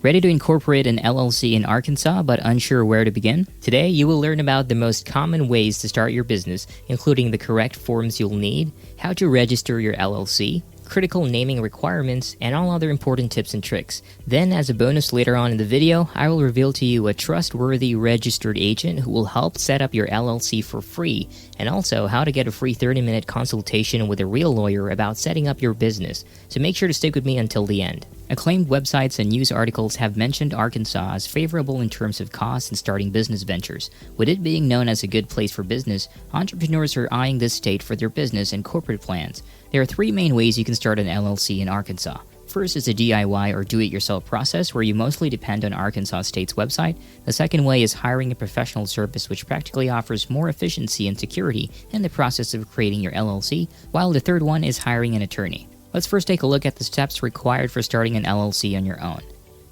Ready to incorporate an LLC in Arkansas but unsure where to begin? Today, you will learn about the most common ways to start your business, including the correct forms you'll need, how to register your LLC, critical naming requirements, and all other important tips and tricks. Then, as a bonus later on in the video, I will reveal to you a trustworthy registered agent who will help set up your LLC for free, and also how to get a free 30-minute consultation with a real lawyer about setting up your business. So make sure to stick with me until the end. Acclaimed websites and news articles have mentioned Arkansas as favorable in terms of costs in starting business ventures. With it being known as a good place for business, entrepreneurs are eyeing this state for their business and corporate plans. There are three main ways you can start an LLC in Arkansas. First is a DIY or do-it-yourself process where you mostly depend on Arkansas State's website. The second way is hiring a professional service which practically offers more efficiency and security in the process of creating your LLC, while the third one is hiring an attorney. Let's first take a look at the steps required for starting an LLC on your own.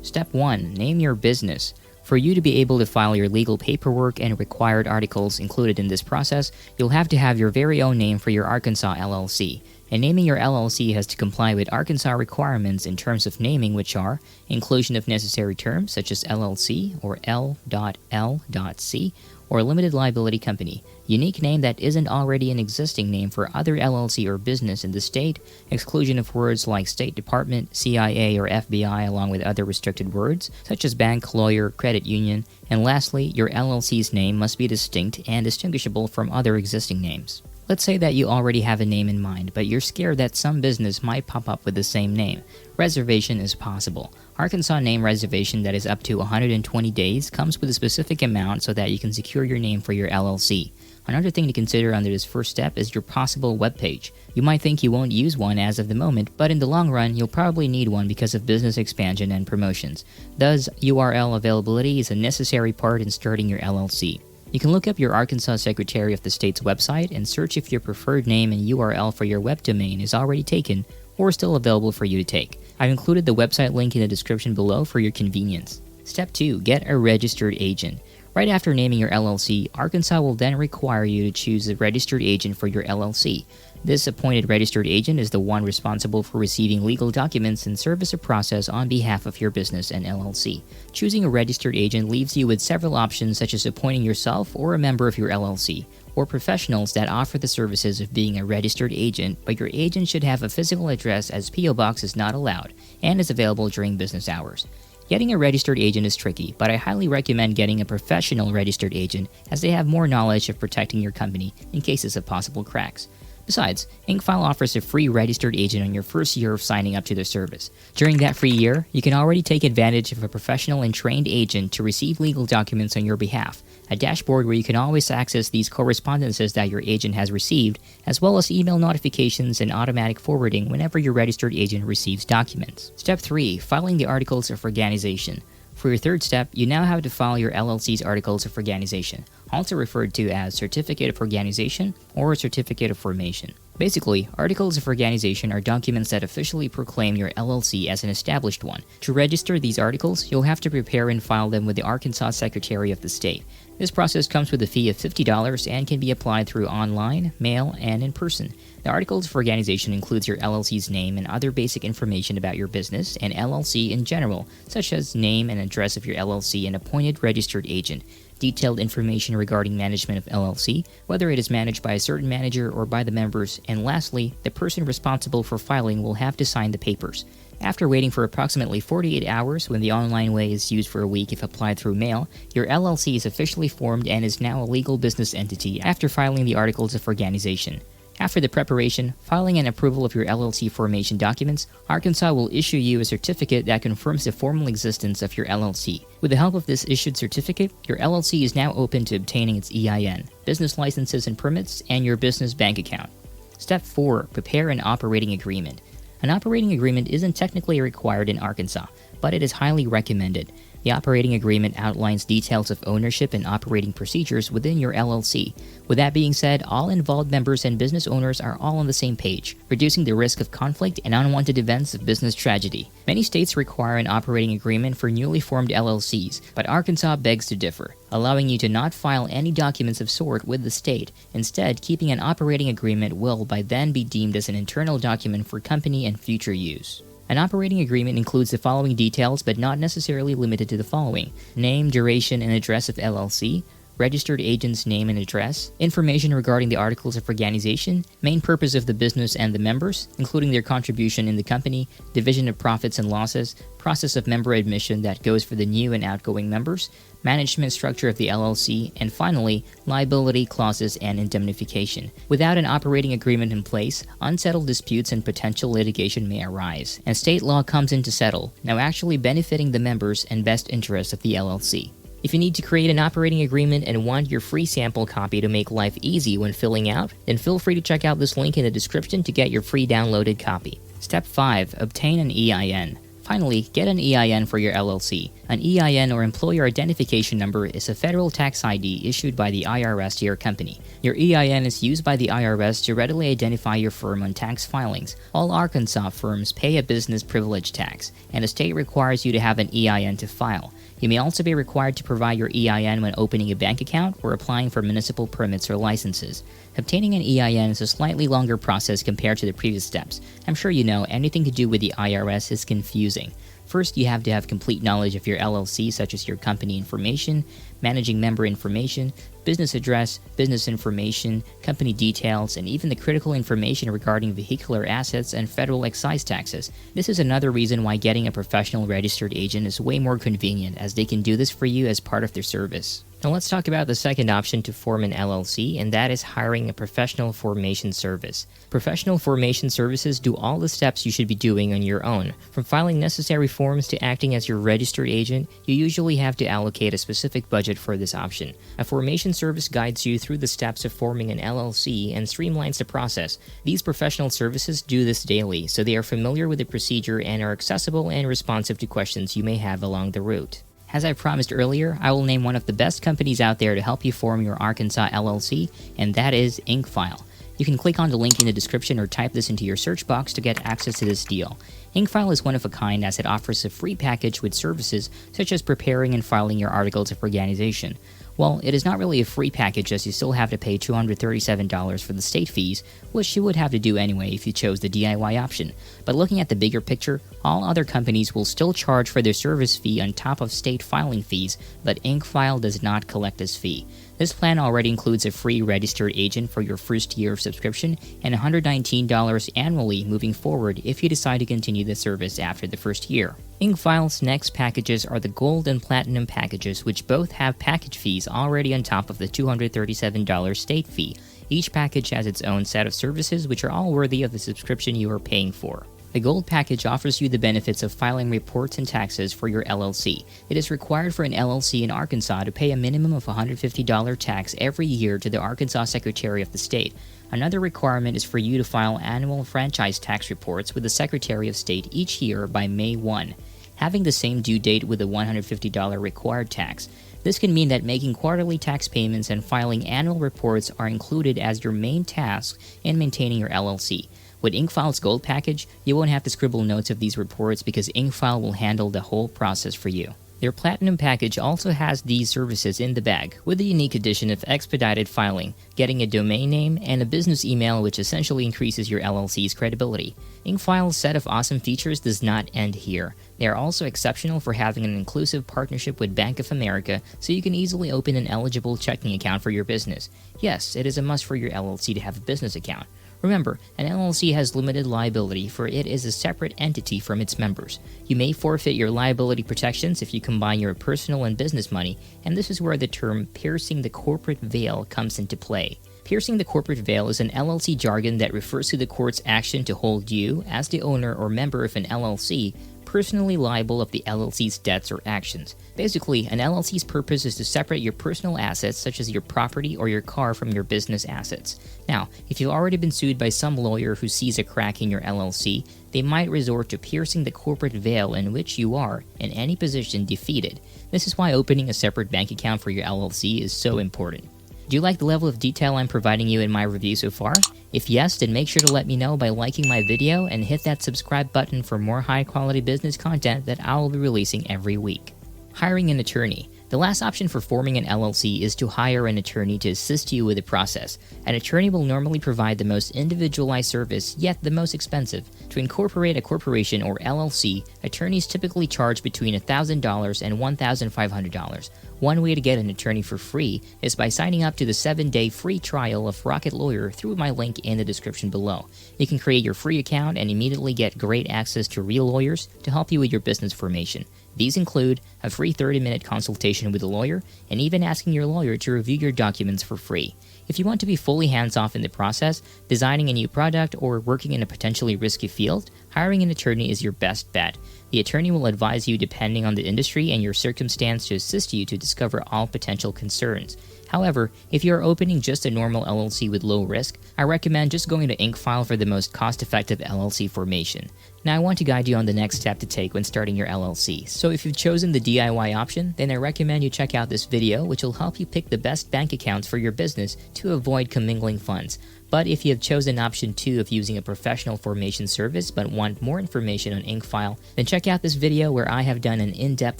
Step 1. Name your business. For you to be able to file your legal paperwork and required articles included in this process, you'll have to have your very own name for your Arkansas LLC. And naming your LLC has to comply with Arkansas requirements in terms of naming, which are inclusion of necessary terms such as LLC or L.L.C. or limited liability company, unique name that isn't already an existing name for other LLC or business in the state, exclusion of words like State Department, CIA, or FBI along with other restricted words such as bank, lawyer, credit union, and lastly, your LLC's name must be distinct and distinguishable from other existing names. Let's say that you already have a name in mind, but you're scared that some business might pop up with the same name. Reservation is possible. Arkansas name reservation that is up to 120 days comes with a specific amount so that you can secure your name for your LLC. Another thing to consider under this first step is your possible webpage. You might think you won't use one as of the moment, but in the long run, you'll probably need one because of business expansion and promotions. Thus, URL availability is a necessary part in starting your LLC. You can look up your Arkansas Secretary of the State's website and search if your preferred name and URL for your web domain is already taken or still available for you to take. I've included the website link in the description below for your convenience. Step 2. Get a registered agent. Right after naming your LLC, Arkansas will then require you to choose a registered agent for your LLC. This appointed registered agent is the one responsible for receiving legal documents and service a process on behalf of your business and LLC. Choosing a registered agent leaves you with several options such as appointing yourself or a member of your LLC, or professionals that offer the services of being a registered agent, but your agent should have a physical address as P.O. Box is not allowed and is available during business hours. Getting a registered agent is tricky, but I highly recommend getting a professional registered agent as they have more knowledge of protecting your company in cases of possible cracks. Besides, InkFile offers a free registered agent on your first year of signing up to the service. During that free year, you can already take advantage of a professional and trained agent to receive legal documents on your behalf, a dashboard where you can always access these correspondences that your agent has received, as well as email notifications and automatic forwarding whenever your registered agent receives documents. Step 3. Filing the Articles of Organization. For your third step, you now have to file your LLC's Articles of Organization, also referred to as Certificate of Organization or Certificate of Formation. Basically, Articles of Organization are documents that officially proclaim your LLC as an established one. To register these articles, you'll have to prepare and file them with the Arkansas Secretary of the State. This process comes with a fee of $50 and can be applied through online, mail, and in person. The Articles of Organization includes your LLC's name and other basic information about your business and LLC in general, such as name and address of your LLC and appointed registered agent, detailed information regarding management of LLC, whether it is managed by a certain manager or by the members, and lastly, the person responsible for filing will have to sign the papers. After waiting for approximately 48 hours, when the online way is used for a week if applied through mail, your LLC is officially formed and is now a legal business entity after filing the Articles of Organization. After the preparation, filing, and approval of your LLC formation documents, Arkansas will issue you a certificate that confirms the formal existence of your LLC. With the help of this issued certificate, your LLC is now open to obtaining its EIN, business licenses and permits, and your business bank account. Step 4. Prepare an operating agreement. An operating agreement isn't technically required in Arkansas, but it is highly recommended. The operating agreement outlines details of ownership and operating procedures within your LLC. With that being said, all involved members and business owners are all on the same page, reducing the risk of conflict and unwanted events of business tragedy. Many states require an operating agreement for newly formed LLCs, but Arkansas begs to differ, allowing you to not file any documents of sort with the state. Instead, keeping an operating agreement will by then be deemed as an internal document for company and future use. An operating agreement includes the following details, but not necessarily limited to the following: name, duration, and address of LLC, registered agent's name and address, information regarding the articles of organization, main purpose of the business and the members, including their contribution in the company, division of profits and losses, process of member admission that goes for the new and outgoing members, management structure of the LLC, and finally, liability clauses and indemnification. Without an operating agreement in place, unsettled disputes and potential litigation may arise, and state law comes in to settle, now actually benefiting the members and best interests of the LLC. If you need to create an operating agreement and want your free sample copy to make life easy when filling out, then feel free to check out this link in the description to get your free downloaded copy. Step 5. Obtain an EIN. Finally, get an EIN for your LLC. An EIN or Employer Identification Number is a federal tax ID issued by the IRS to your company. Your EIN is used by the IRS to readily identify your firm on tax filings. All Arkansas firms pay a business privilege tax, and the state requires you to have an EIN to file. You may also be required to provide your EIN when opening a bank account or applying for municipal permits or licenses. Obtaining an EIN is a slightly longer process compared to the previous steps. I'm sure you know anything to do with the IRS is confusing. First, you have to have complete knowledge of your LLC, such as your company information, managing member information, business address, business information, company details, and even the critical information regarding vehicular assets and federal excise taxes. This is another reason why getting a professional registered agent is way more convenient, as they can do this for you as part of their service. Now let's talk about the second option to form an LLC, and that is hiring a professional formation service. Professional formation services do all the steps you should be doing on your own. From filing necessary forms to acting as your registered agent, you usually have to allocate a specific budget for this option. A formation service guides you through the steps of forming an LLC and streamlines the process. These professional services do this daily, so they are familiar with the procedure and are accessible and responsive to questions you may have along the route. As I promised earlier, I will name one of the best companies out there to help you form your Arkansas LLC, and that is InkFile. You can click on the link in the description or type this into your search box to get access to this deal. InkFile is one of a kind, as it offers a free package with services such as preparing and filing your articles of organization. Well, it is not really a free package, as you still have to pay $237 for the state fees, which you would have to do anyway if you chose the DIY option. But looking at the bigger picture, all other companies will still charge for their service fee on top of state filing fees, but InkFile does not collect this fee. This plan already includes a free registered agent for your first year of subscription and $119 annually moving forward if you decide to continue the service after the first year. InkFile's next packages are the Gold and Platinum packages, which both have package fees already on top of the $237 state fee. Each package has its own set of services, which are all worthy of the subscription you are paying for. The Gold package offers you the benefits of filing reports and taxes for your LLC. It is required for an LLC in Arkansas to pay a minimum of $150 tax every year to the Arkansas Secretary of the State. Another requirement is for you to file annual franchise tax reports with the Secretary of State each year by May 1, having the same due date with the $150 required tax. This can mean that making quarterly tax payments and filing annual reports are included as your main task in maintaining your LLC. With InkFile's Gold package, you won't have to scribble notes of these reports because InkFile will handle the whole process for you. Their Platinum package also has these services in the bag, with the unique addition of expedited filing, getting a domain name, and a business email, which essentially increases your LLC's credibility. InkFile's set of awesome features does not end here. They are also exceptional for having an inclusive partnership with Bank of America, so you can easily open an eligible checking account for your business. Yes, it is a must for your LLC to have a business account. Remember, an LLC has limited liability, for it is a separate entity from its members. You may forfeit your liability protections if you combine your personal and business money, and this is where the term piercing the corporate veil comes into play. Piercing the corporate veil is an LLC jargon that refers to the court's action to hold you, as the owner or member of an LLC, personally liable of the LLC's debts or actions. Basically, an LLC's purpose is to separate your personal assets, such as your property or your car, from your business assets. Now, if you've already been sued by some lawyer who sees a crack in your LLC, they might resort to piercing the corporate veil in which you are, in any position, defeated. This is why opening a separate bank account for your LLC is so important. Do you like the level of detail I'm providing you in my review so far? If yes, then make sure to let me know by liking my video and hit that subscribe button for more high-quality business content that I will be releasing every week. Hiring an attorney. The last option for forming an LLC is to hire an attorney to assist you with the process. An attorney will normally provide the most individualized service, yet the most expensive. To incorporate a corporation or LLC, attorneys typically charge between $1,000 and $1,500. One way to get an attorney for free is by signing up to the 7-day free trial of Rocket Lawyer through my link in the description below. You can create your free account and immediately get great access to real lawyers to help you with your business formation. These include a free 30-minute consultation with a lawyer and even asking your lawyer to review your documents for free. If you want to be fully hands-off in the process, designing a new product, or working in a potentially risky field, hiring an attorney is your best bet. The attorney will advise you depending on the industry and your circumstance to assist you to discover all potential concerns. However, if you are opening just a normal LLC with low risk, I recommend just going to InkFile for the most cost-effective LLC formation. Now I want to guide you on the next step to take when starting your LLC. So if you've chosen the DIY option, then I recommend you check out this video, which will help you pick the best bank accounts for your business to avoid commingling funds. But if you have chosen option 2 of using a professional formation service but want more information on InkFile, then check out this video where I have done an in-depth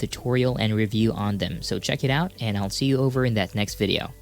tutorial and review on them. So check it out, and I'll see you over in that next video.